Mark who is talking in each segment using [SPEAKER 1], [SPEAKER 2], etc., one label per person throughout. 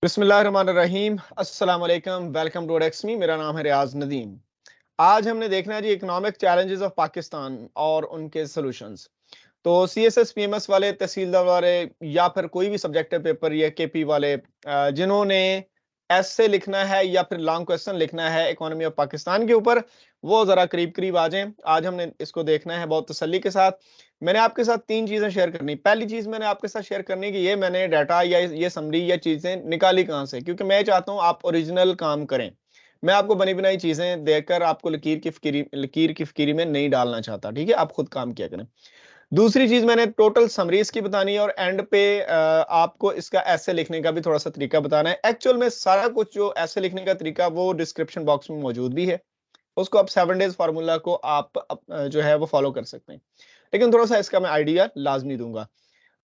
[SPEAKER 1] बिस्मिल्लाहिर्रहमानिर्रहीम अस्सलाम वालेकुम वेलकम टू एक्समी। मेरा नाम है रियाज नदीम। आज हमने देखना है जी इकोनॉमिक चैलेंजेस ऑफ पाकिस्तान और उनके सॉल्यूशंस। तो सीएसएस पीएमएस वाले, तहसीलदार वाले या फिर कोई भी सब्जेक्टिव पेपर या केपी वाले जिन्होंने ऐसे लिखना है या फिर लॉन्ग क्वेश्चन लिखना है इकोनॉमी ऑफ पाकिस्तान के ऊपर, वो जरा करीब करीब आ जाएं। आज हमने इसको देखना है बहुत तसल्ली के साथ। मैंने आपके साथ तीन चीजें शेयर करनी। पहली चीज मैंने आपके साथ शेयर करनी कि ये मैंने डाटा या ये समरी या चीजें निकाली कहाँ से, क्योंकि मैं चाहता हूं आप ओरिजिनल काम करें। मैं आपको बनी बनाई चीजें देकर आपको लकीर की फकीरी में नहीं डालना चाहता। ठीक है, आप खुद काम किया करें। दूसरी चीज मैंने टोटल समरी इसकी बतानी है और एंड पे आपको इसका ऐसे लिखने का भी थोड़ा सा तरीका बताना है। एक्चुअल में सारा कुछ जो ऐसे लिखने का तरीका वो डिस्क्रिप्शन बॉक्स में मौजूद भी है। उसको आप 7 डेज फार्मूला को आप जो है वो फॉलो कर सकते हैं। लेकिन थोड़ा सा इसका मैं आइडिया लाजमी दूंगा।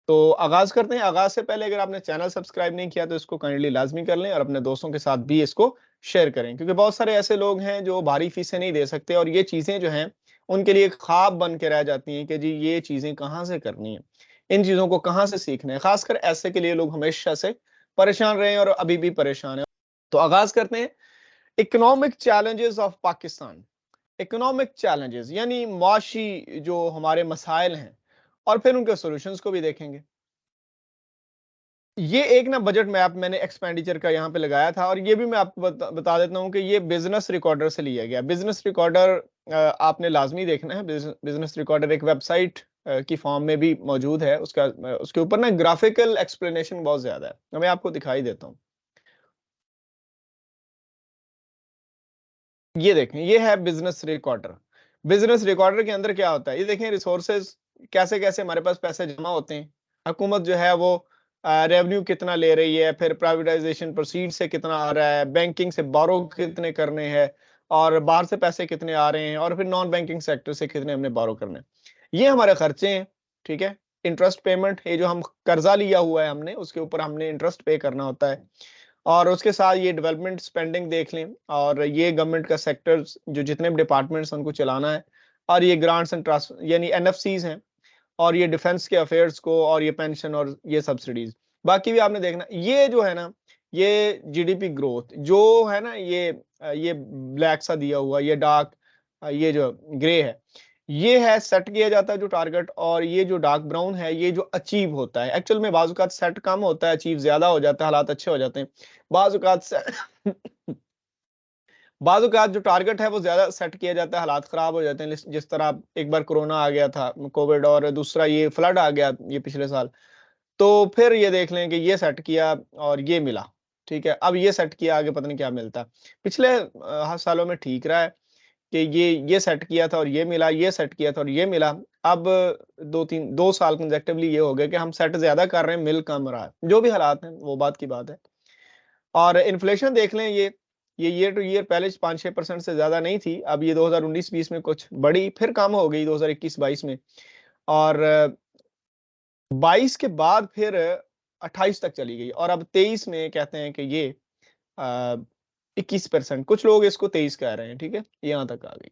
[SPEAKER 1] तो आगाज करते हैं। आगाज से पहले अगर आपने चैनल सब्सक्राइब नहीं किया तो इसको काइंडली लाजमी कर लें और अपने दोस्तों के साथ भी इसको शेयर करें, क्योंकि बहुत सारे ऐसे लोग हैं जो भारी फीसें नहीं दे सकते और ये चीजें जो हैं उनके लिए एक ख्वाब बन के रह जाती हैं कि जी ये चीजें कहाँ से करनी है, इन चीजों को कहाँ से सीखना है। खासकर ऐसे के लिए लोग हमेशा से परेशान रहे हैं और अभी भी परेशान है। तो आगाज करते हैं। Economic challenges of Pakistan. Economic challenges यानी मुआशी जो हमारे मसाइल हैं, और फिर उनके सॉल्यूशंस को भी देखेंगे। ये एक ना बजट मैप मैंने एक्सपेंडिचर का यहाँ पे लगाया था और ये भी मैं आपको बता देता हूँ कि ये बिजनेस रिकॉर्डर से लिया गया। बिजनेस रिकॉर्डर आपने लाजमी देखना है। बिजनेस रिकॉर्डर एक वेबसाइट की फॉर्म में भी मौजूद है। उसके ऊपर ना ग्राफिकल एक्सप्लेनेशन बहुत ज्यादा है, तो मैं आपको दिखाई देता हूँ। ये देखें, ये है बिजनेस रिकॉर्डर। बिजनेस रिकॉर्डर के अंदर क्या होता है, ये देखें रिसोर्सेज कैसे कैसे हमारे पास पैसे जमा होते हैं। हुकूमत जो है वो रेवेन्यू कितना ले रही है, फिर प्राइवेटाइजेशन प्रोसीड से कितना आ रहा है, बैंकिंग से बारो कितने करने हैं, और बाहर से पैसे कितने आ रहे हैं, और फिर नॉन बैंकिंग सेक्टर से कितने हमने बारो करने हैं। ये हमारे खर्चे हैं। ठीक है, इंटरेस्ट पेमेंट, ये जो हम कर्जा लिया हुआ है हमने, उसके ऊपर हमने इंटरेस्ट पे करना होता है। और उसके साथ ये डेवलपमेंट स्पेंडिंग देख लें, और ये गवर्नमेंट का सेक्टर्स जो जितने भी डिपार्टमेंट्स उनको चलाना है, और ये ग्रांट्स एंड ट्रांसफर यानी एनएफसीज हैं, और ये डिफेंस के अफेयर्स को, और ये पेंशन और ये सब्सिडीज। बाकी भी आपने देखना। ये जो है ना, ये जीडीपी ग्रोथ जो है ना, ये ब्लैक सा दिया हुआ, ये डार्क, ये जो ग्रे है, ये है सेट किया जाता है जो टारगेट, और ये जो डार्क ब्राउन है ये जो अचीव होता है। एक्चुअल में बाजुकात सेट कम होता है, अचीव ज्यादा हो जाता है, हालात अच्छे हो जाते हैं। बाजुकात से बाजुकात जो टारगेट है वो ज्यादा सेट किया जाता है, हालात खराब हो जाते हैं। जिस तरह एक बार कोरोना आ गया था, कोविड, और दूसरा ये फ्लड आ गया ये पिछले साल। तो फिर ये देख लें कि ये सेट किया और ये मिला। ठीक है, अब ये सेट किया, आगे पता नहीं क्या मिलता। पिछले सालों में ठीक रहा है कि ये सेट किया था और ये मिला, ये सेट किया था और ये मिला। अब 2 साल कंसेक्टिवली ये हो गया कि हम सेट ज्यादा कर रहे हैं, मिल कम रहा है। जो भी हालात हैं वो बात की बात है। और इन्फ्लेशन देख लें, ये ईयर टू ईयर पहले 5-6% से ज्यादा नहीं थी। अब ये 2019-20 में कुछ बढ़ी, फिर कम हो गई 2021-22 में, और 22 के बाद फिर 28 तक चली गई, और अब 23 में कहते हैं कि ये 21%, कुछ लोग इसको 23 कह रहे हैं। ठीक है, यहाँ तक आ गई।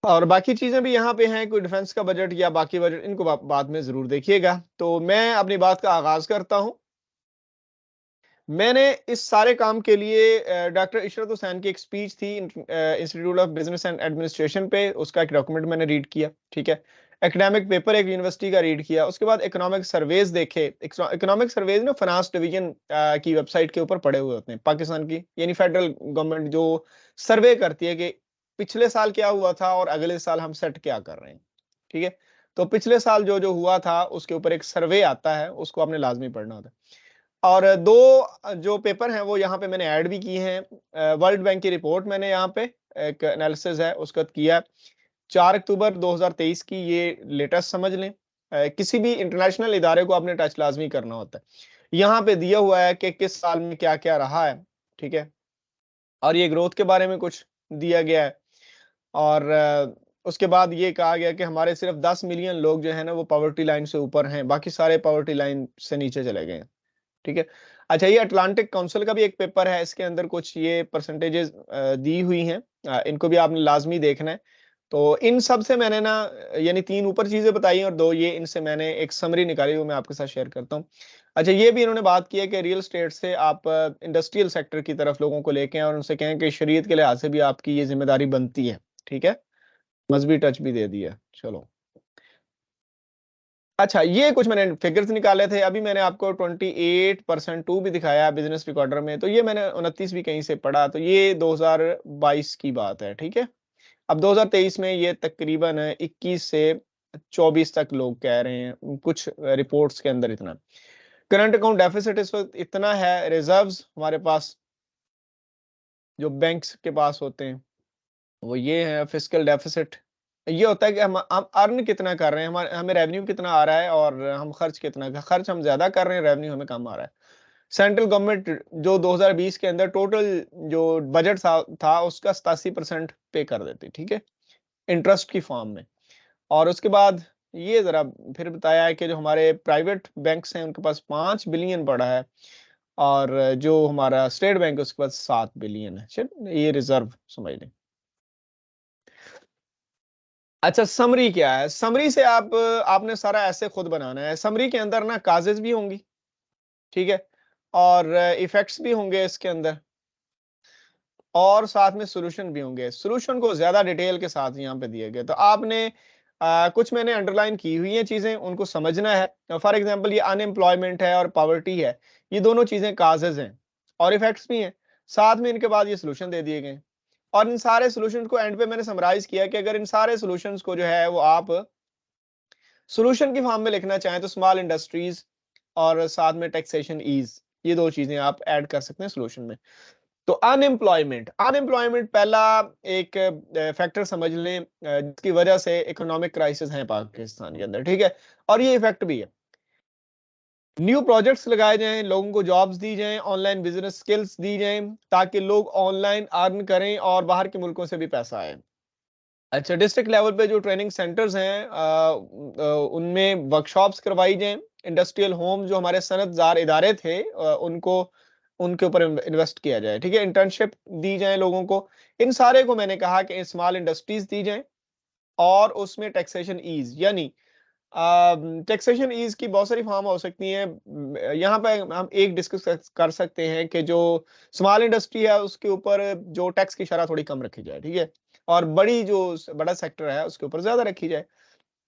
[SPEAKER 1] और बाकी चीजें भी यहाँ पे हैं, कोई डिफेंस का बजट या बाकी बजट, इनको बाद में जरूर देखिएगा। तो मैं अपनी बात का आगाज करता हूँ। मैंने इस सारे काम के लिए डॉक्टर इशरत हुसैन की एक स्पीच थी institute of business and administration पे, उसका एक डॉक्यूमेंट मैंने रीड किया। ठीक है, एकेडमिक पेपर एक यूनिवर्सिटी का रीड किया। उसके बाद इकोनॉमिक सर्वेज देखे। इकोनॉमिक सर्वेज ना फाइनेंस डिवीजन की वेबसाइट के ऊपर पड़े हुए होते हैं पाकिस्तान की, यानी फेडरल गवर्नमेंट जो सर्वे करती है कि पिछले साल क्या हुआ था और अगले साल हम सेट क्या कर रहे हैं। ठीक है, तो पिछले साल जो जो हुआ था उसके ऊपर एक सर्वे आता है, उसको आपने लाजमी पढ़ना होता है। और दो जो पेपर हैं वो यहाँ पे मैंने ऐड भी किए हैं। वर्ल्ड बैंक की रिपोर्ट मैंने यहाँ पे एक एनालिसिस है उसका किया। 4 अक्टूबर 2023 की, ये लेटेस्ट समझ लें। किसी भी इंटरनेशनल इदारे को आपने टच लाजमी करना होता है। यहाँ पे दिया हुआ है कि किस साल में क्या क्या रहा है। ठीक है, और ये ग्रोथ के बारे में कुछ दिया गया है। और उसके बाद ये कहा गया कि हमारे सिर्फ 10 मिलियन लोग जो है ना वो पॉवर्टी लाइन से ऊपर हैं, बाकी सारे पॉवर्टी लाइन से नीचे चले गए हैं। ठीक है, अच्छा, ये अटलांटिक काउंसिल का भी एक पेपर है, इसके अंदर कुछ ये परसेंटेजेस दी हुई हैं। इनको भी आपने लाजमी देखना है। तो इन सब से मैंने ना यानी 3 ऊपर चीजें बताई और 2 ये, इनसे मैंने एक समरी निकाली, वो मैं आपके साथ शेयर करता हूँ। अच्छा, ये भी इन्होंने बात की है कि रियल एस्टेट से आप इंडस्ट्रियल सेक्टर की तरफ लोगों को लेके आएं और उनसे कहें कि शरीयत के लिहाज से भी आपकी ये जिम्मेदारी बनती है। ठीक है, मजहबी टच भी दे दिया। चलो, अच्छा, ये कुछ मैंने फिगर्स निकाले थे। अभी मैंने आपको 28% टू भी दिखाया बिजनेस रिकॉर्डर में, तो ये मैंने 29 भी कहीं से पढ़ा, तो ये 2022 की बात है। ठीक है, अब 2023 में ये तकरीबन 21 से 24 तक लोग कह रहे हैं कुछ रिपोर्ट्स के अंदर। इतना करंट अकाउंट डेफिसिट इस वक्त इतना है, रिजर्व्स हमारे पास जो बैंक्स के पास होते हैं वो ये है। फिस्कल डेफिसिट ये होता है कि हम अर्न कितना कर रहे हैं, हमारे हमें रेवेन्यू कितना आ रहा है और हम खर्च हम ज्यादा कर रहे हैं, रेवेन्यू हमें कम आ रहा है। सेंट्रल गवर्नमेंट जो 2020 के अंदर टोटल जो बजट था उसका 87% पे कर देती। ठीक है, इंटरेस्ट की फॉर्म में। और उसके बाद ये जरा फिर बताया है कि जो हमारे प्राइवेट बैंक्स हैं उनके पास 5 बिलियन पड़ा है, और जो हमारा स्टेट बैंक है उसके पास 7 बिलियन है। चल, ये रिजर्व समझ लें। अच्छा, समरी क्या है? समरी से आपने सारा ऐसे खुद बनाना है। समरी के अंदर ना काजेज भी होंगी, ठीक है, और इफेक्ट्स भी होंगे इसके अंदर, और साथ में सॉल्यूशन भी होंगे। सॉल्यूशन को ज्यादा डिटेल के साथ यहाँ पे दिए गए, तो आपने कुछ मैंने अंडरलाइन की हुई है चीजें, उनको समझना है। फॉर एग्जांपल, ये अनएम्प्लॉयमेंट है और पॉवर्टी है, ये दोनों चीजें काजेज हैं और इफेक्ट्स भी हैं। साथ में इनके बाद ये सॉल्यूशन दे दिए गए, और इन सारे सॉल्यूशंस को एंड पे मैंने समराइज किया कि अगर इन सारे सॉल्यूशंस को जो है वो आप सॉल्यूशन की फॉर्म में लिखना चाहें तो स्मॉल इंडस्ट्रीज और साथ में टैक्सेशन ईज, ये दो चीजें आप ऐड कर सकते हैं सॉल्यूशन में। तो अनएम्प्लॉयमेंट, अनएम्प्लॉयमेंट पहला एक फैक्टर समझ लें जिसकी वजह से इकोनॉमिक क्राइसिस है पाकिस्तान के अंदर। ठीक है, और ये इफेक्ट भी है। न्यू प्रोजेक्ट्स लगाए जाएं, लोगों को जॉब्स दी जाएं, ऑनलाइन बिजनेस स्किल्स दी जाएं ताकि लोग ऑनलाइन अर्न करें और बाहर के मुल्कों से भी पैसा आए। अच्छा, डिस्ट्रिक्ट लेवल पे जो ट्रेनिंग सेंटर्स हैं उनमें वर्कशॉप्स करवाई जाएं। इंडस्ट्रियल होम जो हमारे सनतजार इदारे थे उनको उनके ऊपर इन्वेस्ट किया जाए। ठीक है, इंटर्नशिप दी जाए लोगों को। इन सारे को मैंने कहा कि स्मॉल इंडस्ट्रीज दी जाए, और उसमें टैक्सेशन ईज, यानी टैक्सेशन ईज की बहुत सारी फॉर्म हो सकती हैं। यहाँ पे हम एक डिस्कस कर सकते हैं कि जो स्मॉल इंडस्ट्री है उसके ऊपर जो टैक्स की शरह थोड़ी कम रखी जाए। ठीक है, और बड़ा सेक्टर है उसके ऊपर ज्यादा रखी जाए।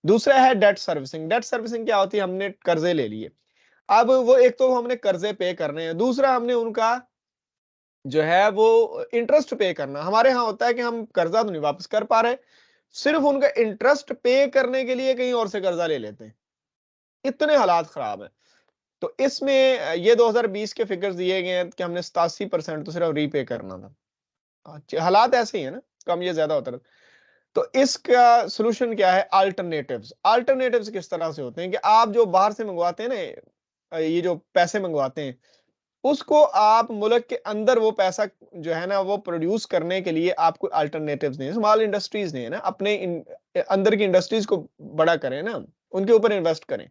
[SPEAKER 1] दूसरा है डेट सर्विसिंग। डेट सर्विसिंग क्या होती है? हमने कर्जे ले लिए, अब वो एक तो हमने कर्जे पे करने हैं, दूसरा हमने उनका जो है वो इंटरेस्ट पे करना। हमारे यहाँ होता है कि हम कर्जा तो नहीं वापस कर पा रहे, सिर्फ उनका इंटरेस्ट पे करने के लिए कहीं और से कर्जा ले लेते हैं। इतने हालात खराब हैं। तो इसमें ये 2020 के फिगर्स दिए गए हैं कि हमने 87% तो सिर्फ रीपे करना था। हालात ऐसे ही है ना, कम या ज्यादा होता रहता। तो इसका सोल्यूशन क्या है? अल्टरनेटिव्स। अल्टरनेटिव्स किस तरह से होते हैं कि आप जो बाहर से मंगवाते हैं ना, ये जो पैसे मंगवाते हैं, उसको आप मुल्क के अंदर वो पैसा जो है ना वो प्रोड्यूस करने के लिए आपको अल्टरनेटिव्स दें। स्मॉल इंडस्ट्रीज ने ना अपने अंदर की इंडस्ट्रीज को बड़ा करें ना, उनके ऊपर इन्वेस्ट करें।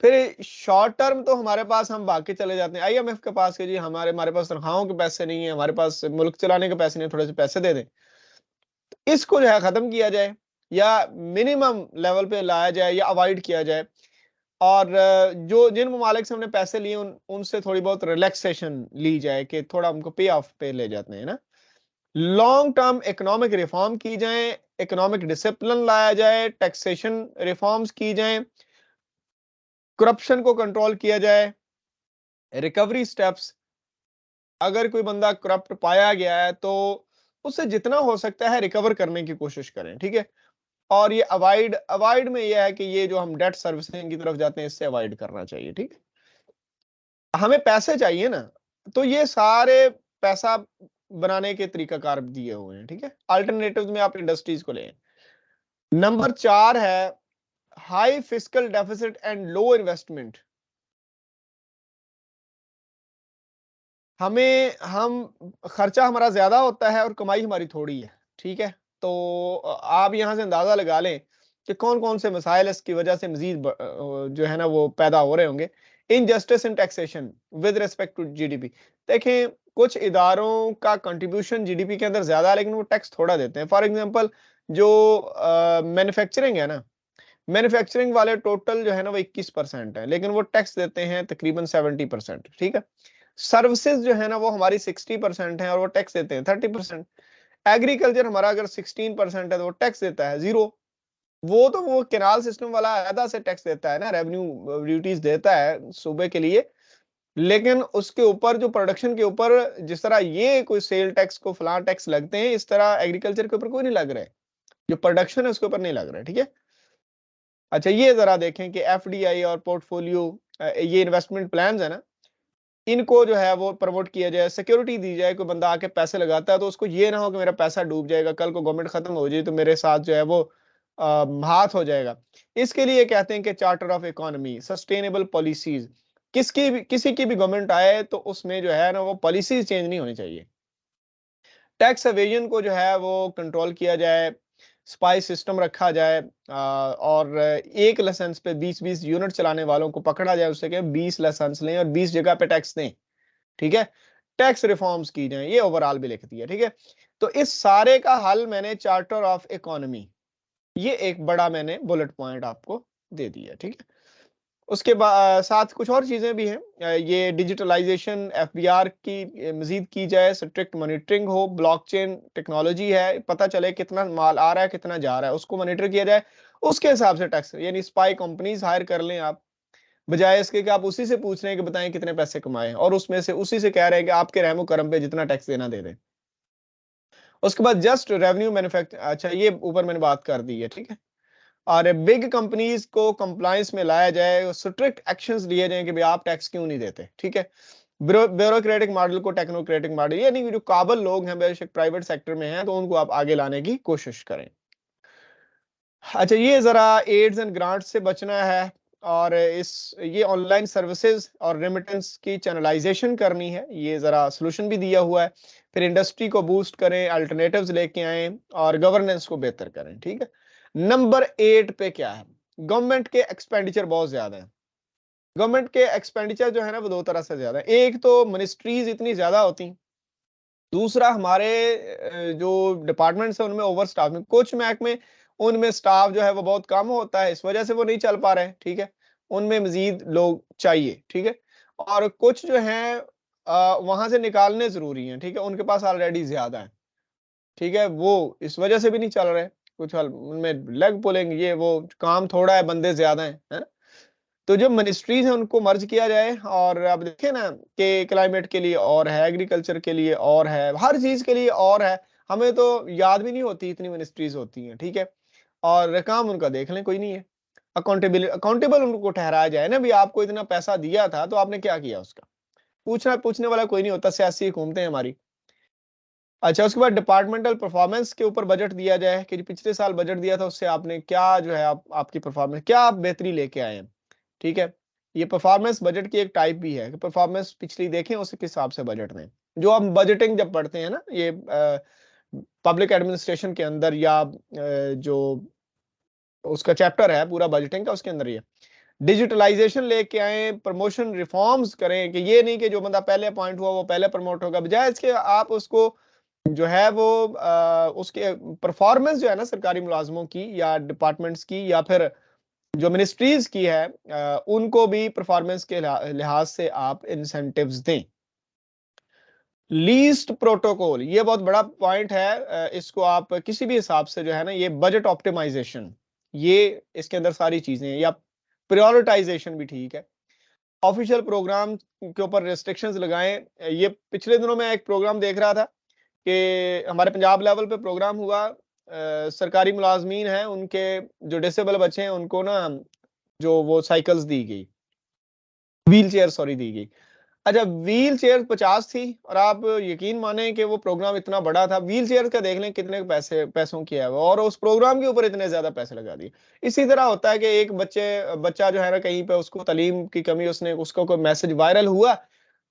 [SPEAKER 1] फिर शॉर्ट टर्म तो हमारे पास हम बाकी चले जाते हैं आईएमएफ के पास कि जी हमारे हमारे पास तनख्वाहों के पैसे नहीं है, हमारे पास मुल्क चलाने के पैसे नहीं, थोड़े से पैसे दे दें। इसको जो है खत्म किया जाए, या मिनिमम लेवल पे लाया जाए, या अवॉइड किया जाए। और जो जिन ममालिक से हमने पैसे लिए उनसे थोड़ी बहुत रिलैक्सेशन ली जाए कि थोड़ा उनको पे ऑफ पे ले जाते हैं ना। लॉन्ग टर्म इकोनॉमिक रिफॉर्म की जाए, इकोनॉमिक डिसिप्लिन लाया जाए, टैक्सेशन रिफॉर्म्स की जाए, करप्शन को कंट्रोल किया जाए, रिकवरी स्टेप्स। अगर कोई बंदा करप्ट पाया गया है तो उससे जितना हो सकता है रिकवर करने की कोशिश करें। ठीक है, और ये अवॉइड अवॉइड में ये है कि ये जो हम डेट सर्विसिंग की तरफ जाते हैं इससे अवॉइड करना चाहिए। ठीक है, हमें पैसे चाहिए ना, तो ये सारे पैसा बनाने के तरीकाकार दिए हुए हैं। ठीक है, अल्टरनेटिव में आप इंडस्ट्रीज को लें। नंबर 4 है high fiscal deficit and low investment. हम खर्चा हमारा ज्यादा होता है और कमाई हमारी थोड़ी है। ठीक है, तो आप यहां से अंदाजा लगा लें कि कौन कौन से मसाइल इसकी वजह से मजीद जो है ना वो पैदा हो रहे होंगे। Injustice in taxation with respect to GDP. देखें कुछ इदारों का कंट्रीब्यूशन जीडीपी के अंदर ज्यादा है, लेकिन वो टैक्स थोड़ा देते हैं। फॉर एग्जांपल जो मैन्युफैक्चरिंग है ना, मैन्युफैक्चरिंग वाले टोटल जो है ना वो 21% है, लेकिन वो टैक्स देते हैं तकरीबन 70%। ठीक है। सर्विसेज जो है ना वो हमारी 60% है और वो टैक्स देते हैं 30%। एग्रीकल्चर हमारा अगर 16% है तो वो टैक्स देता है 0। वो केनाल सिस्टम वाला अलग से टैक्स देता है ना, रेवेन्यू ड्यूटीज देता है सूबे के लिए, लेकिन उसके ऊपर जो प्रोडक्शन के ऊपर जिस तरह ये कोई सेल टैक्स को फलां टैक्स लगते हैं, इस तरह एग्रीकल्चर के ऊपर कोई नहीं लग रहा है। जो प्रोडक्शन है उसके ऊपर नहीं लग रहा है। ठीक है। अच्छा ये जरा देखें कि एफडीआई और पोर्टफोलियो, ये इन्वेस्टमेंट प्लान्स है ना, इनको जो है वो प्रमोट किया जाए, सिक्योरिटी दी जाए। कोई बंदा आके पैसे लगाता है तो उसको ये ना हो कि मेरा पैसा डूब जाएगा, कल को गवर्नमेंट खत्म हो जाए तो मेरे साथ जो है वो हाथ हो जाएगा। इसके लिए कहते हैं कि charter of economy, sustainable policies, किसी की भी गवर्नमेंट आए तो उसमें जो है ना वो पॉलिसीज चेंज नहीं होनी चाहिए। टैक्स एवेजन को जो है वो कंट्रोल किया जाए, स्पाई सिस्टम रखा जाए, और एक लाइसेंस पे 20-20 यूनिट चलाने वालों को पकड़ा जाए, उससे क्या 20 लाइसेंस लें और 20 जगह पे टैक्स दें। ठीक है। टैक्स रिफॉर्म्स की जाए, ये ओवरऑल भी लिख दिया। ठीक है। तो इस सारे का हल मैंने चार्टर ऑफ इकोनॉमी, ये एक बड़ा मैंने बुलेट पॉइंट आपको दे दिया। ठीक है। उसके साथ कुछ और चीजें भी हैं। ये डिजिटलाइजेशन एफबीआर की मजीद की जाए, स्ट्रिक्ट मॉनिटरिंग हो, ब्लॉकचेन टेक्नोलॉजी है, पता चले कितना माल आ रहा है कितना जा रहा है, उसको मॉनिटर किया जाए, उसके हिसाब से टैक्स, यानी स्पाई कंपनीज हायर कर लें आप, बजाय इसके कि आप उसी से पूछ रहे हैं कि बताएं कितने पैसे कमाए, और उसमें से उसी से कह रहे हैं कि आपके रहमो करम पे जितना टैक्स देना दे दें। उसके बाद जस्ट रेवेन्यू मैन्युफैक्चर, अच्छा ये ऊपर मैंने बात कर दी है। ठीक है। और बिग कंपनीज को कंप्लायंस में लाया जाए, स्ट्रिक्ट एक्शंस लिए जाएं कि भाई आप टैक्स क्यों नहीं देते। ठीक है। ब्यूरोक्रेटिक मॉडल को टेक्नोक्रेटिक मॉडल, यानी कि जो काबल लोग हैं बेशक प्राइवेट सेक्टर में हैं तो उनको आप आगे लाने की कोशिश करें। अच्छा ये जरा एड्स एंड ग्रांट्स से बचना है, और इस ये ऑनलाइन सर्विसेज और रेमिटेंस की चैनलाइजेशन करनी है, ये जरा सोल्यूशन भी दिया हुआ है। फिर इंडस्ट्री को बूस्ट करें, अल्टरनेटिव्स लेके आए और गवर्नेंस को बेहतर करें। ठीक है। नंबर 8 पे क्या है, गवर्नमेंट के एक्सपेंडिचर बहुत ज्यादा है। गवर्नमेंट के एक्सपेंडिचर जो है ना वो दो तरह से ज्यादा है। एक तो मिनिस्ट्रीज इतनी ज्यादा होती, दूसरा हमारे जो डिपार्टमेंट्स है उनमें ओवर स्टाफिंग, कुछ महकमे उनमें स्टाफ जो है वो बहुत कम होता है, इस वजह से वो नहीं चल पा रहे हैं। ठीक है। उनमें मजीद लोग चाहिए। ठीक है। और कुछ जो है वहां से निकालने जरूरी हैं। ठीक है। उनके पास ऑलरेडी ज्यादा है। ठीक है। वो इस वजह से भी नहीं चल रहे, कुछ उनमें लेग पुलिंग, ये वो, काम थोड़ा है बंदे ज्यादा है ना। तो जो मिनिस्ट्रीज है उनको मर्ज किया जाए, और अब देखें ना कि क्लाइमेट के लिए और है, एग्रीकल्चर के लिए और है, हर चीज के लिए और है। हमें तो याद भी नहीं होती इतनी मिनिस्ट्रीज होती हैं। ठीक है। और काम उनका देख लें, कोई नहीं है। अकाउंटेबल उनको ठहराया जाए ना, भी आपको इतना पैसा दिया था तो आपने क्या किया उसका, पूछने वाला कोई नहीं होता, सियासी हुकूमतें हमारी। अच्छा उसके बाद डिपार्टमेंटल परफॉर्मेंस के ऊपर बजट दिया जाए कि जो पिछले साल बजट दिया था उससे आपने क्या जो है आपकी परफॉर्मेंस क्या आप बेहतरी लेके आए हैं। ठीक है। ये परफॉर्मेंस बजट की एक टाइप भी है कि परफॉर्मेंस पिछली देखें उसके हिसाब से बजट दें। जो हम बजटिंग जब पढ़ते हैं ना, ये पब्लिक एडमिनिस्ट्रेशन के अंदर, या जो उसका चैप्टर है पूरा बजटिंग का, उसके अंदर ये डिजिटलाइजेशन लेके आए, प्रमोशन रिफॉर्म्स करें, कि ये नहीं कि जो बंदा पहले अपॉइंट हुआ वो पहले प्रमोट होगा, बजाय इसके आप उसको जो है वो उसके परफॉर्मेंस जो है ना सरकारी मुलाजमों की या डिपार्टमेंट्स की या फिर जो मिनिस्ट्रीज की है, उनको भी परफॉर्मेंस के लिहाज से आप इंसेंटिव्स दें। लीस्ट प्रोटोकॉल, ये बहुत बड़ा पॉइंट है। इसको आप किसी भी हिसाब से जो है ना, ये बजट ऑप्टिमाइजेशन, ये इसके अंदर सारी चीजें हैं, या प्रायोरिटाइजेशन भी ठीक है। ऑफिशियल प्रोग्राम के ऊपर रेस्ट्रिक्शंस लगाएं। ये पिछले दिनों में एक प्रोग्राम देख रहा था कि हमारे पंजाब लेवल पे प्रोग्राम हुआ, सरकारी मुलाजमीन हैं उनके जो डिसेबल बच्चे हैं उनको ना जो वो साइकिल्स दी गई, व्हील चेयर सॉरी दी गई। अच्छा व्हील चेयर 50 थी, और आप यकीन माने कि वो प्रोग्राम इतना बड़ा था, व्हील चेयर का देख लें कितने पैसों की है वो, और उस प्रोग्राम के ऊपर इतने ज्यादा पैसे लगा दिए। इसी तरह होता है कि एक बच्चा जो है ना कहीं पे उसको तालीम की कमी, उसने उसको कोई मैसेज वायरल हुआ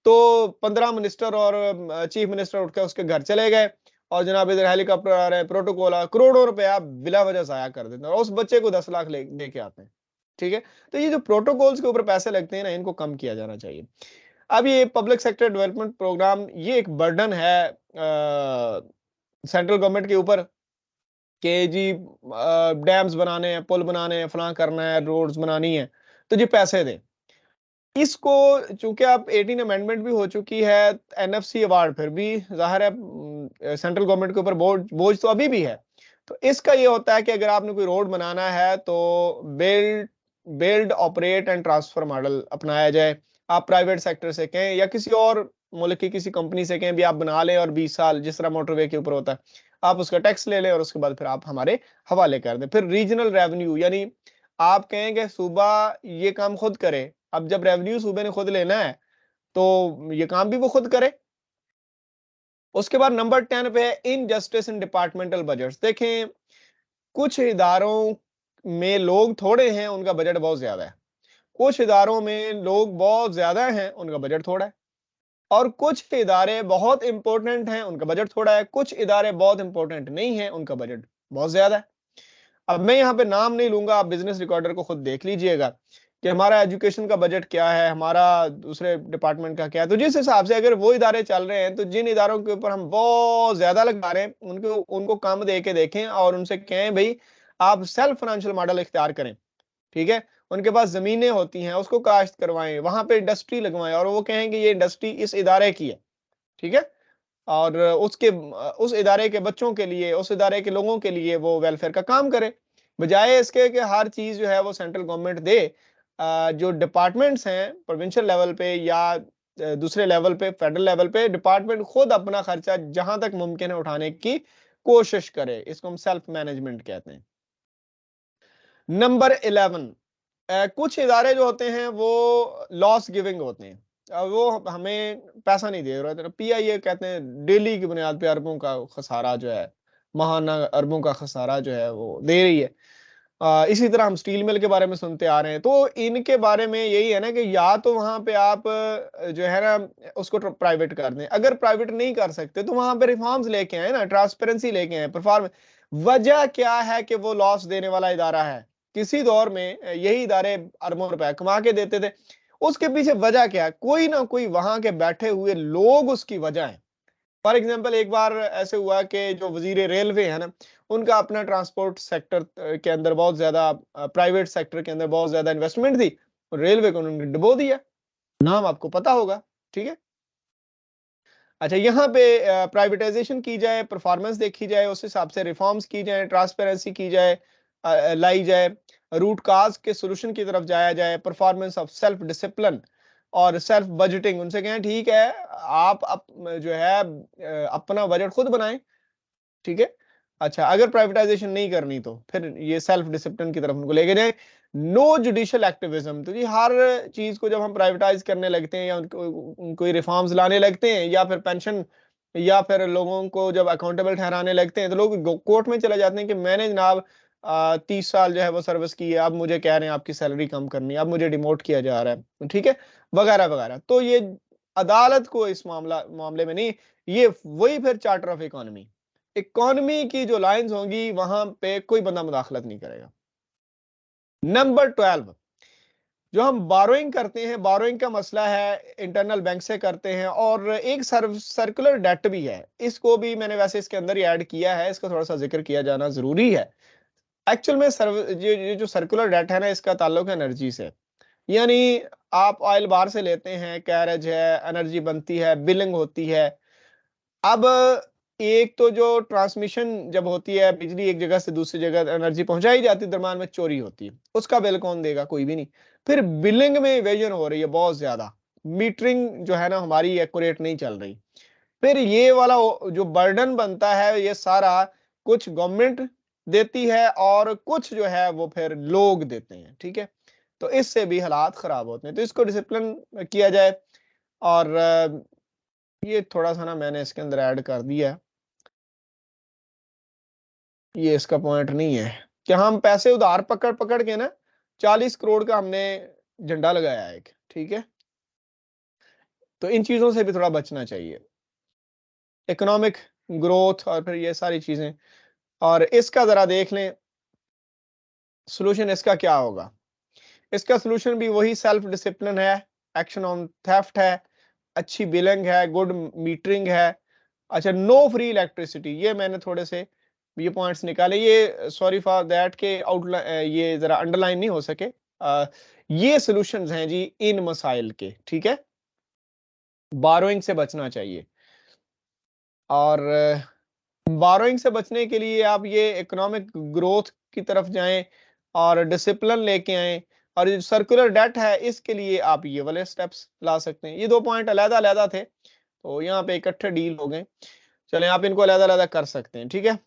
[SPEAKER 1] तो 15 मिनिस्टर और चीफ मिनिस्टर उठकर उसके घर चले गए, और जनाब इधर हेलीकॉप्टर आ रहे हैं, प्रोटोकॉल आ, करोड़ों रुपया बिला वजह जाया कर देते हैं, और उस बच्चे को 10 लाख लेके आते हैं। ठीक है। तो ये जो प्रोटोकॉल्स के ऊपर पैसे लगते हैं ना, इनको कम किया जाना चाहिए। अब ये पब्लिक सेक्टर डेवलपमेंट प्रोग्राम ये एक बर्डन है सेंट्रल गवर्नमेंट के ऊपर कि जी डैम्स बनाने हैं, पुल बनाने हैं, फलां करना है, रोड्स बनानी है, तो जी पैसे दें। इसको चूंकि अब 18 अमेंडमेंट भी हो चुकी है, एनएफसी अवार्ड फिर भी जाहिर है सेंट्रल गवर्नमेंट के ऊपर बोझ बोझ तो अभी भी है। तो इसका ये होता है कि अगर आपने कोई रोड बनाना है तो build build operate and transfer model अपनाया जाए। आप प्राइवेट सेक्टर से कहें या किसी और मुल्क की किसी कंपनी से कहें भी आप बना लें और 20 साल जिस तरह मोटरवे के ऊपर होता है, आप उसका टैक्स ले लें और उसके बाद फिर आप हमारे हवाले कर दें। फिर रीजनल रेवेन्यू यानी आप कहेंगे सूबा ये काम खुद करे। अब जब रेवेन्यू सूबे ने खुद लेना है तो ये काम भी वो खुद करे। उसके बाद नंबर 10 पे है इनजस्टिस इन डिपार्टमेंटल बजट्स। देखें, कुछ इदारों में लोग थोड़े हैं, उनका बजट बहुत ज्यादा है। कुछ इदारों में लोग बहुत ज्यादा हैं, उनका बजट थोड़ा है। और कुछ इदारे बहुत इंपॉर्टेंट हैं, उनका बजट थोड़ा है। कुछ इदारे बहुत इंपॉर्टेंट नहीं हैं, उनका बजट बहुत ज्यादा है। अब मैं यहाँ पे नाम नहीं लूंगा, आप बिजनेस रिकॉर्डर को खुद देख लीजिएगा कि हमारा एजुकेशन का बजट क्या है, हमारा दूसरे डिपार्टमेंट का क्या है। तो जिस हिसाब से अगर वो इदारे चल रहे हैं तो जिन इदारों के ऊपर हम बहुत ज्यादा लगा रहे हैं उनको उनको कम दे के देखें और उनसे कहें भाई आप सेल्फ फाइनेंशियल मॉडल इख्तियार करें। ठीक है, उनके पास जमीनें होती हैं, उसको काश्त करवाएं, वहां पे इंडस्ट्री लगवाएं और वो कहें कि ये इंडस्ट्री इस इदारे की है। ठीक है, और उसके उस इदारे के बच्चों के लिए, उस इदारे के लोगों के लिए वो वेलफेयर का काम करे, बजाय इसके कि हर चीज जो है वो सेंट्रल गवर्नमेंट दे। जो डिपार्टमेंट्स हैं प्रोविंशियल लेवल पे या दूसरे लेवल पे, फेडरल लेवल पे, डिपार्टमेंट खुद अपना खर्चा जहां तक मुमकिन है उठाने की कोशिश करे। इसको हम सेल्फ मैनेजमेंट कहते हैं। नंबर 11, कुछ इदारे जो होते हैं वो लॉस गिविंग होते हैं। वो हमें पैसा नहीं दे रहे। पीआईए कहते हैं डेली की बुनियाद पे अरबों का खसारा जो है, महाना अरबों का खसारा जो है वो दे रही है। इसी तरह हम स्टील मिल के बारे में सुनते आ रहे हैं। तो इनके बारे में यही है ना कि या तो वहां पे आप जो है ना उसको प्राइवेट कर दें, अगर प्राइवेट नहीं कर सकते तो वहां पे रिफॉर्म्स लेके आए ना, ट्रांसपेरेंसी लेके आए, परफॉर्म। वजह क्या है कि वो लॉस देने वाला इदारा है। किसी दौर में यही इदारे अरबों रुपए कमा के देते थे। उसके पीछे वजह क्या है? कोई ना कोई वहां के बैठे हुए लोग उसकी वजह है। फॉर एग्जाम्पल एक बार ऐसे हुआ कि जो वजीर रेलवे है ना, उनका अपना ट्रांसपोर्ट सेक्टर के अंदर बहुत ज्यादा, प्राइवेट सेक्टर के अंदर बहुत ज्यादा इन्वेस्टमेंट थी और रेलवे को उन्होंने डुबो दिया। नाम आपको पता होगा। ठीक है, अच्छा, यहाँ पे प्राइवेटाइजेशन की जाए, परफॉर्मेंस देखी जाए, उस हिसाब से रिफॉर्म्स की जाए, ट्रांसपेरेंसी की जाए, लाई जाए, रूट काज के सोल्यूशन की तरफ जाया जाए, परफॉर्मेंस ऑफ सेल्फ डिसिप्लिन और सेल्फ बजटिंग। उनसे कहें ठीक है आप जो है अपना बजट खुद बनाएं। ठीक है, अच्छा, अगर प्राइवेटाइजेशन नहीं करनी तो फिर ये सेल्फ डिसिप्लिन की तरफ उनको लेके जाए। No judicial activism. तो जी हर चीज को जब हम प्राइवेटाइज करने लगते हैं या उनको रिफॉर्म्स लाने लगते हैं या फिर पेंशन या फिर लोगों को जब अकाउंटेबल ठहराने लगते हैं तो लोग कोर्ट में चले जाते हैं कि मैंने जनाब 30 साल जो है वो सर्विस की है, अब मुझे कह रहे हैं आपकी सैलरी कम करनी है, अब मुझे डिमोट किया जा रहा है। ठीक है, वगैरह वगैरह। तो ये अदालत को इस मामले में नहीं, ये वही फिर चार्टर ऑफ इकोनॉमी, इकोनॉमी की जो लाइंस होंगी वहां पे कोई बंदा मुदाखलत नहीं करेगा। नंबर 12, जो हम बारोइंग करते हैं, बारोइंग का मसला है, इंटरनल बैंक से करते हैं और एक सर्कुलर डेट भी है। इसको भी मैंने वैसे इसके अंदर ही ऐड किया है, इसका थोड़ा सा जिक्र किया जाना जरूरी है। एक्चुअल में ये जो सर्कुलर डेट है ना, इसका ताल्लुक है एनर्जी से। यानी आप ऑयल बार से लेते हैं, कैरेज है, एनर्जी बनती है, बिलिंग होती है। अब एक तो जो ट्रांसमिशन जब होती है, बिजली एक जगह से दूसरी जगह एनर्जी पहुंचाई जाती है, दरम्यान में चोरी होती है, उसका बिल कौन देगा? कोई भी नहीं। फिर बिलिंग में इवेजन हो रही है बहुत ज्यादा, मीटरिंग जो है ना हमारी एक्यूरेट नहीं चल रही। फिर ये वाला जो बर्डन बनता है ये सारा कुछ गवर्नमेंट देती है और कुछ जो है वो फिर लोग देते हैं। ठीक है, तो इससे भी हालात खराब होते हैं। तो इसको डिसिप्लिन किया जाए। और ये थोड़ा सा ना मैंने इसके अंदर ऐड कर दिया है, ये इसका पॉइंट नहीं है कि हम पैसे उधार पकड़ पकड़ के ना 40 करोड़ का हमने झंडा लगाया है एक। ठीक है, तो इन चीजों से भी थोड़ा बचना चाहिए, इकोनॉमिक ग्रोथ और फिर ये सारी चीजें। और इसका जरा देख लें सोल्यूशन इसका क्या होगा। इसका सोल्यूशन भी वही सेल्फ डिसिप्लिन है, एक्शन ऑन थेफ्ट है, अच्छी बिलिंग है, गुड मीटरिंग है। अच्छा, नो फ्री इलेक्ट्रिसिटी, ये मैंने थोड़े से ये पॉइंट्स निकाले, ये सॉरी फॉर दैट के आउटलाइन ये जरा अंडरलाइन नहीं हो सके। ये सॉल्यूशंस हैं जी इन मसाइल के, ठीक है। बारोइंग से बचना चाहिए, और बारोइंग से बचने के लिए आप ये इकोनॉमिक ग्रोथ की तरफ जाएं और डिसिप्लिन लेके आएं, और जो सर्कुलर डेट है इसके लिए आप ये वाले स्टेप्स ला सकते हैं। ये दो पॉइंट अलग अलग थे, तो यहाँ पे इकट्ठे डील हो गए। चलें, आप इनको अलग अलग कर सकते हैं, ठीक है।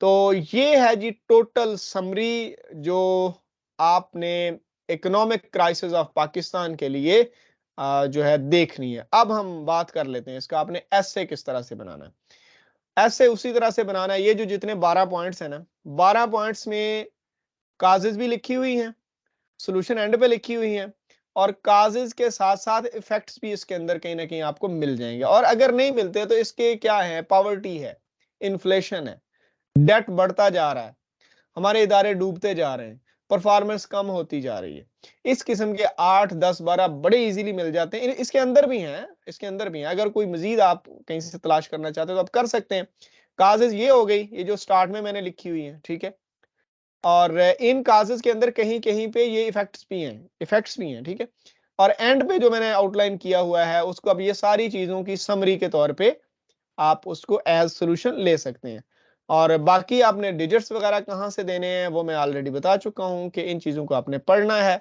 [SPEAKER 1] तो ये है जी टोटल समरी जो आपने इकोनॉमिक क्राइसिस ऑफ पाकिस्तान के लिए जो है देखनी है। अब हम बात कर लेते हैं इसका आपने ऐसे किस तरह से बनाना है। ऐसे उसी तरह से बनाना है। ये जो जितने 12 पॉइंट्स हैं ना, 12 पॉइंट्स में काजेज भी लिखी हुई हैं, सॉल्यूशन एंड पे लिखी हुई हैं, और काजेज के साथ साथ इफेक्ट्स भी इसके अंदर कहीं ना कहीं आपको मिल जाएंगे। और अगर नहीं मिलते तो इसके क्या है, पॉवर्टी है, इन्फ्लेशन है, डेट बढ़ता जा रहा है, हमारे इदारे डूबते जा रहे हैं, परफॉर्मेंस कम होती जा रही है। इस किस्म के 8 10 12 बड़े इजीली मिल जाते हैं। इसके अंदर भी हैं, इसके अंदर भी हैं। अगर कोई मजीद आप कहीं से तलाश करना चाहते हो तो आप कर सकते हैं। काजेज ये हो गई, ये जो स्टार्ट में मैंने लिखी हुई है, ठीक है। और इन काजेज के अंदर कहीं कहीं पे ये इफेक्ट्स भी हैं, ठीक है। और एंड पे जो मैंने आउटलाइन किया हुआ है उसको अब ये सारी चीजों की समरी के तौर पे आप उसको एज सोल्यूशन ले सकते हैं। और बाकी आपने डिजिट्स वगैरह कहाँ से देने हैं वो मैं ऑलरेडी बता चुका हूँ कि इन चीज़ों को आपने पढ़ना है।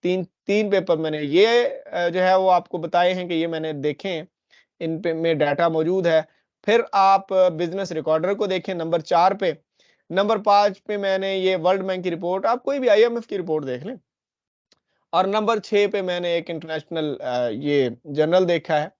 [SPEAKER 1] तीन तीन पेपर मैंने ये जो है वो आपको बताए हैं कि ये मैंने देखे हैं, इन पे में डाटा मौजूद है। फिर आप बिजनेस रिकॉर्डर को देखें नंबर 4 पे। नंबर 5 पे मैंने ये वर्ल्ड बैंक की रिपोर्ट, आप कोई भी आईएमएफ की रिपोर्ट देख लें। और नंबर 6 पे मैंने एक इंटरनेशनल ये जर्नल देखा है,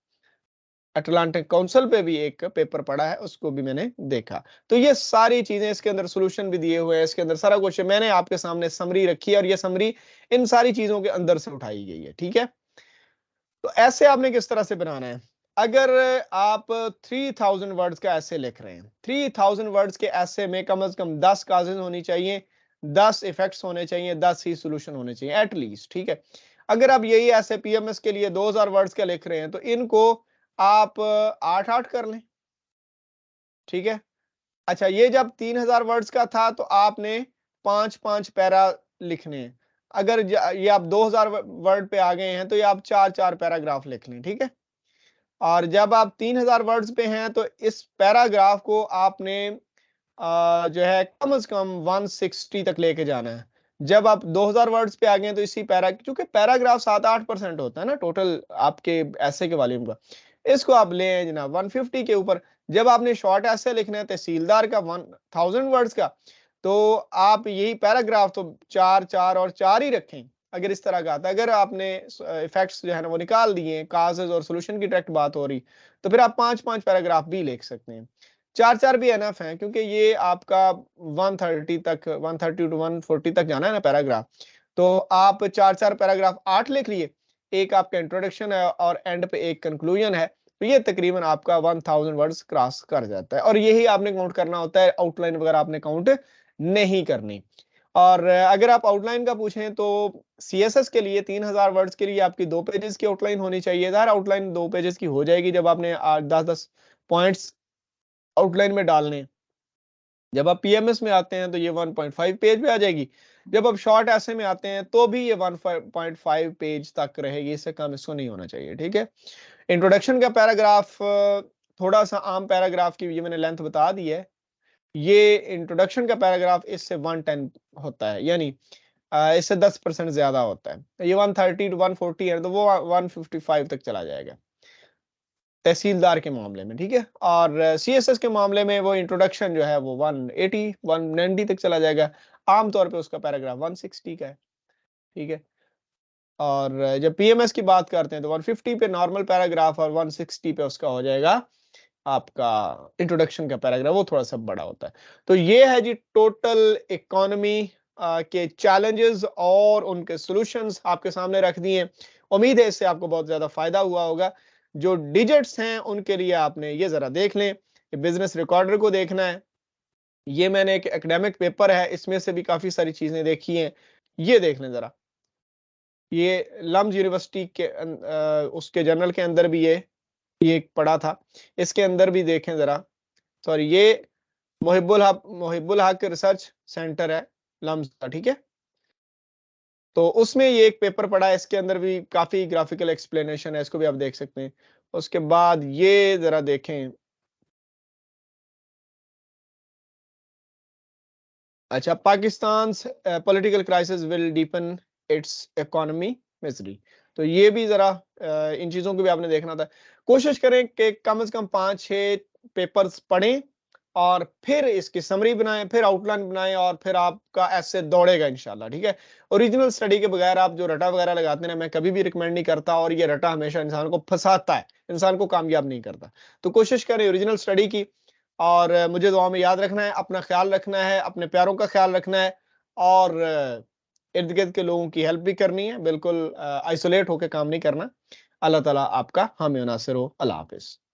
[SPEAKER 1] अटलांटिक काउंसिल पे भी एक पेपर पढ़ा है, उसको भी मैंने देखा। तो ये सारी चीजें इसके अंदर सॉल्यूशन भी दिए हुए हैं, इसके अंदर सारा कुछ है। मैंने आपके सामने समरी रखी है और ये समरी इन सारी चीजों के अंदर से उठाई गई है, ठीक है। तो ऐसे आपने किस तरह से बनाना है। अगर आप 3000 वर्ड्स का ऐसे लिख रहे हैं, 3000 वर्ड्स के ऐसे में कम से कम 10 काजेज होनी चाहिए, 10 इफेक्ट्स होने चाहिए, 10 ही सॉल्यूशन होने चाहिए एटलीस्ट, ठीक है। अगर आप यही ऐसे पीएमएस के लिए 2000 वर्ड्स का लिख रहे हैं तो इनको आप 8-8 कर लें, ठीक है। अच्छा, ये जब 3000 वर्ड्स का था तो आपने 5-5 पैरा लिखने हैं। अगर ये आप 2000 वर्ड पे आ गए हैं तो ये आप 4-4 पैराग्राफ लिख लें, ठीक है। और जब आप 3000 वर्ड्स पे हैं तो इस पैराग्राफ को आपने जो है कम से कम 160 तक लेके जाना है। जब आप 2000 वर्ड्स पे आ गए हैं तो इसी क्योंकि पैराग्राफ 7-8% होता है ना टोटल आपके ऐसे के वॉल्यूम का, इसको आप ले आए जनाब 150 के ऊपर। जब आपने शॉर्ट ऐसे लिखना है तहसीलदार का 1000 वर्ड्स का, तो आप यही पैराग्राफ तो 4-4 और 4 ही रखें। अगर इस तरह का आता है, अगर आपने इफेक्ट्स जो है ना वो निकाल दिए, काजेज और सोल्यूशन की डायरेक्ट बात हो रही, तो फिर आप 5-5 पैराग्राफ भी लिख सकते हैं। 4-4 भी एनफ है, क्योंकि ये आपका 130 तक, 130 टू 140 तक जाना है ना पैराग्राफ। तो आप 4-4 पैराग्राफ 8 लिख लिए, एक आपका इंट्रोडक्शन है और एंड पे एक कंक्लूजन है, तो ये तकरीबन आपका 1000 वर्ड्स क्रॉस कर जाता है। और यही आपने काउंट करना होता है, आउटलाइन वगैरह आपने काउंट नहीं करनी। और अगर आप आउटलाइन का पूछें तो सीएसएस के लिए 3000 वर्ड्स के लिए आपकी 2 पेजेस की आउटलाइन होनी चाहिए। हर आउटलाइन 2 पेजेस की हो जाएगी जब आपने 10-10 पॉइंट्स आउटलाइन में डालने। जब आप पीएमएस में आते हैं तो ये 1.5 पेज पे आ जाएगी। जब आप शॉर्ट ऐसे में आते हैं तो भी ये 1.5 पेज तक रहेगी, इससे कम इसको नहीं होना चाहिए, ठीक है। इंट्रोडक्शन का पैराग्राफ थोड़ा सा आम पैराग्राफ की ये मैंने लेंथ बता दी है। ये इंट्रोडक्शन का पैराग्राफ इससे 110 होता है, यानी इससे 10% ज्यादा होता है। ये 130 टू 140 है तो वो 155 तक चला जाएगा तहसीलदार के मामले में, ठीक है। और सीएसएस के मामले में वो इंट्रोडक्शन जो है वो 180 190 तक चला जाएगा। आमतौर पे उसका पैराग्राफ 160 का है, ठीक है। और जब पीएमएस की बात करते हैं तो 150 पे नॉर्मल पैराग्राफ और 160 पे उसका हो जाएगा आपका इंट्रोडक्शन का पैराग्राफ, वो थोड़ा सा बड़ा होता है। तो ये है जी टोटल इकोनॉमी के चैलेंजेस और उनके सॉल्यूशंस आपके सामने रख दिए। उम्मीद है इससे आपको बहुत ज्यादा फायदा हुआ होगा। जो डिजिट्स हैं उनके लिए आपने ये जरा देख लें, बिजनेस रिकॉर्डर को देखना है। ये मैंने एक एकेडमिक पेपर है, इसमें से भी काफी सारी चीजें देखी हैं, ये देख लें जरा। ये लम्स यूनिवर्सिटी के उसके जर्नल के अंदर भी ये पढ़ा था। इसके अंदर भी देखें ज़रा, सॉरी ये मुहिब्बुल हक रिसर्च सेंटर है लम्स का, ठीक है? तो उसमें ये एक पेपर पढ़ा है, इसके अंदर भी काफ़ी ग्राफिकल एक्सप्लेनेशन है, इसको भी आप देख सकते हैं। उसके बाद ये ज़रा देखें। अच्छा, Pakistan's political crisis will deepen its economy misery. तो ये भी ज़रा इन चीज़ों को भी आपने देखना था। कोशिश करें कि कम से कम 5-6 पेपर्स पढ़ें और फिर इसकी समरी बनाएँ, फिर आउटलाइन बनाएँ और फिर आपका ऐसे दौड़ेगा इंशाल्लाह, ठीक है? ओरिजिनल स्टडी के बगैर आप जो रटा वगैरह लगाते हैं ना, मैं कभी भी रिकमेंड नहीं करता और ये रटा हमेशा इंसान को फँसाता है, इंसान को कामयाब नहीं करता। तो कोशिश करें ओरिजिनल स्टडी की और मुझे दुआ में याद रखना है, अपना ख़्याल रखना है, अपने प्यारों का ख़्याल रखना है और इर्द-गिर्द के लोगों की हेल्प भी करनी है, बिल्कुल आइसोलेट होके काम नहीं करना। अल्लाह ताला आपका हामी और नासिर हो। अल्लाह हाफ़िज़।